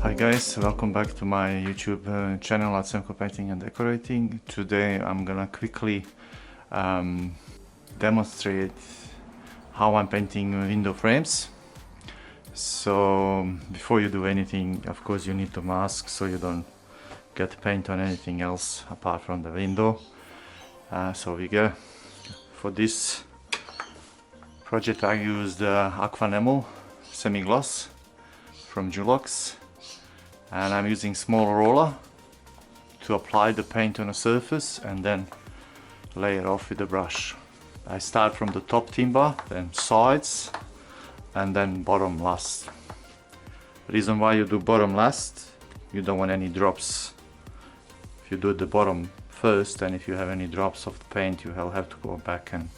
Hi guys, welcome back to my YouTube channel Untitled Painting and Decorating. Today I'm gonna quickly demonstrate how I'm painting window frames. So before you do anything, of course you need to mask so you don't get paint on anything else apart from the window. So we go. For this project I used aqua enamel semi-gloss from Dulux, and I'm using small roller to apply the paint on a surface and then layer off with a brush. I start from the top timber, then sides, and then bottom last. Reason why you do bottom last, you don't want any drops. If you do the bottom first, and if you have any drops of the paint, you will have to go back and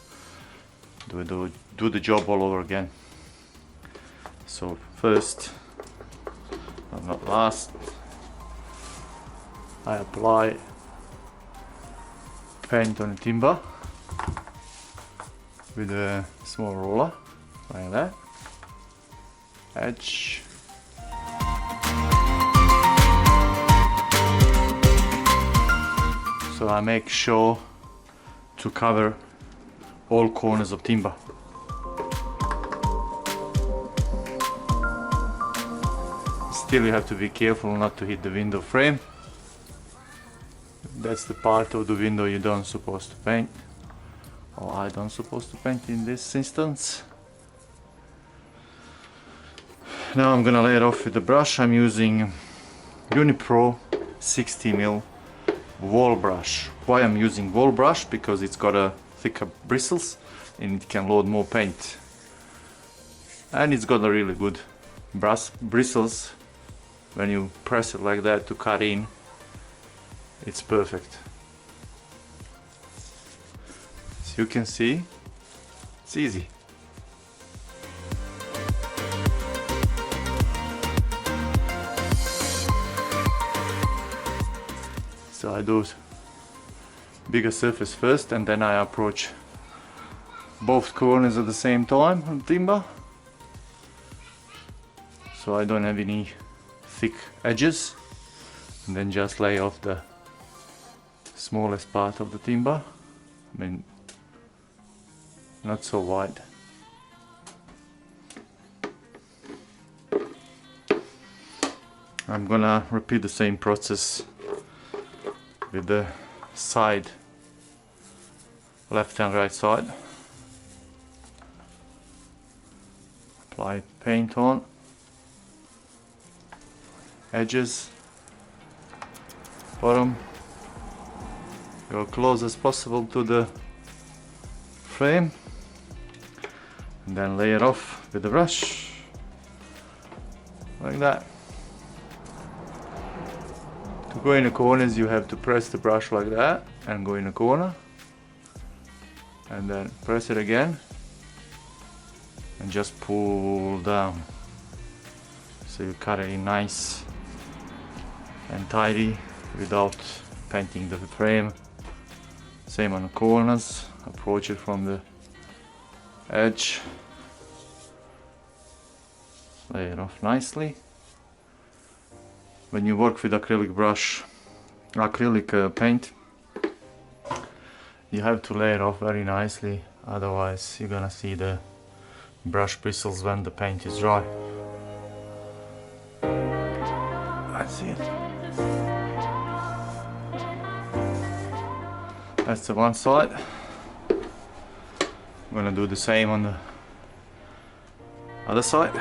do the job all over again. So first, but not last, I apply paint on the timber with a small roller, like that, edge. So I make sure to cover all corners of timber. Still you have to be careful not to hit the window frame. That's the part of the window you don't supposed to paint, or I don't supposed to paint in this instance. Now I'm gonna lay it off with the brush. I'm using Unipro 60mm wall brush. Why I'm using wall brush? Because it's got a thicker bristles and it can load more paint, and it's got a really good bristles. When you press it like that to cut in, it's perfect. As you can see, it's easy. So I do bigger surface first, and then I approach both corners at the same time on timber, so I don't have any thick edges, and then just lay off the smallest part of the timber. I mean, not so wide. I'm gonna repeat the same process with the side, left and right side. Apply paint on edges, bottom, go close as possible to the frame, and then lay it off with the brush like that. To go in the corners you have to press the brush like that and go in the corner, and then press it again and just pull down, so you cut it in nice and tidy without painting the frame. Same on the corners, approach it from the edge, lay it off nicely. When you work with acrylic paint, you have to lay it off very nicely, otherwise you're gonna see the brush bristles when the paint is dry. That's it. That's the one side. I'm gonna do the same on the other side.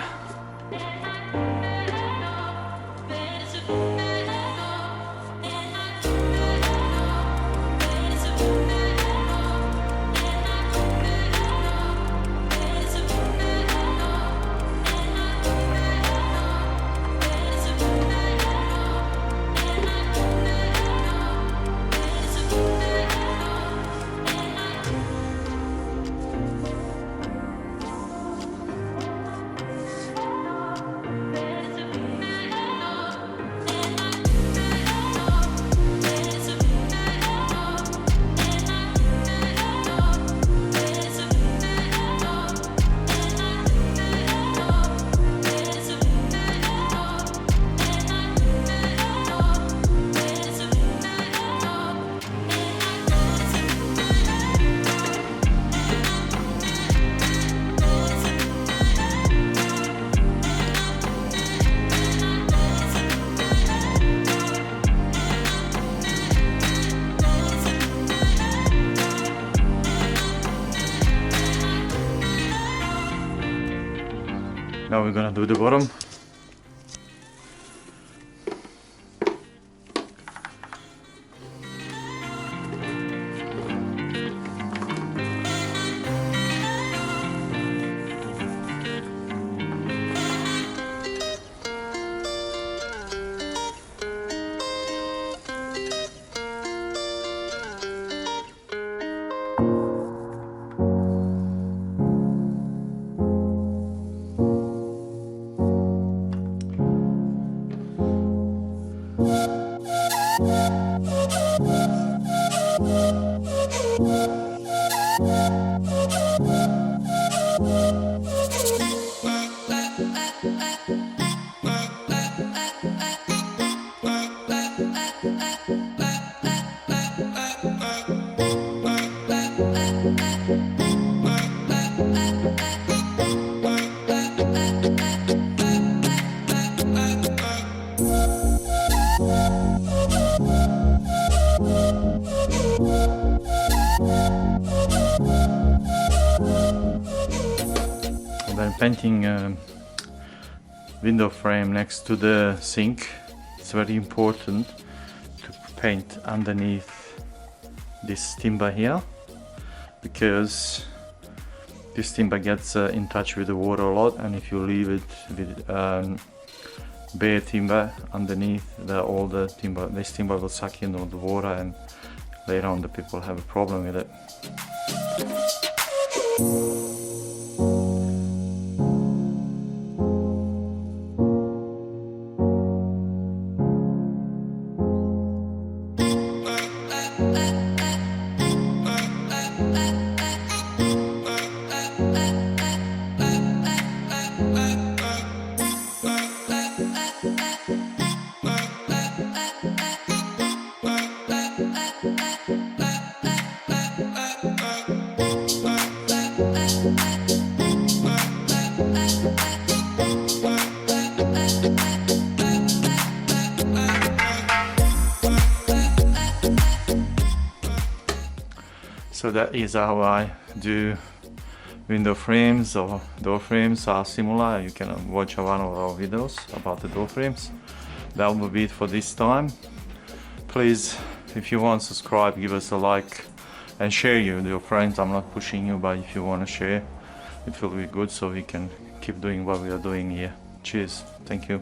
Now we're gonna do the bottom. When painting window frame next to the sink, it's very important to paint underneath this timber here, because this timber gets in touch with the water a lot, and if you leave it with bare timber underneath, all the timber, this timber will suck in all the water, and later on the people have a problem with it. So that is how I do window frames or door frames are similar. You can watch one of our videos about the door frames. That will be it for this time. Please, if you want, subscribe, give us a like and share you with your friends. I'm not pushing you, but if you want to share, it will be good so we can keep doing what we are doing here. Cheers. Thank you.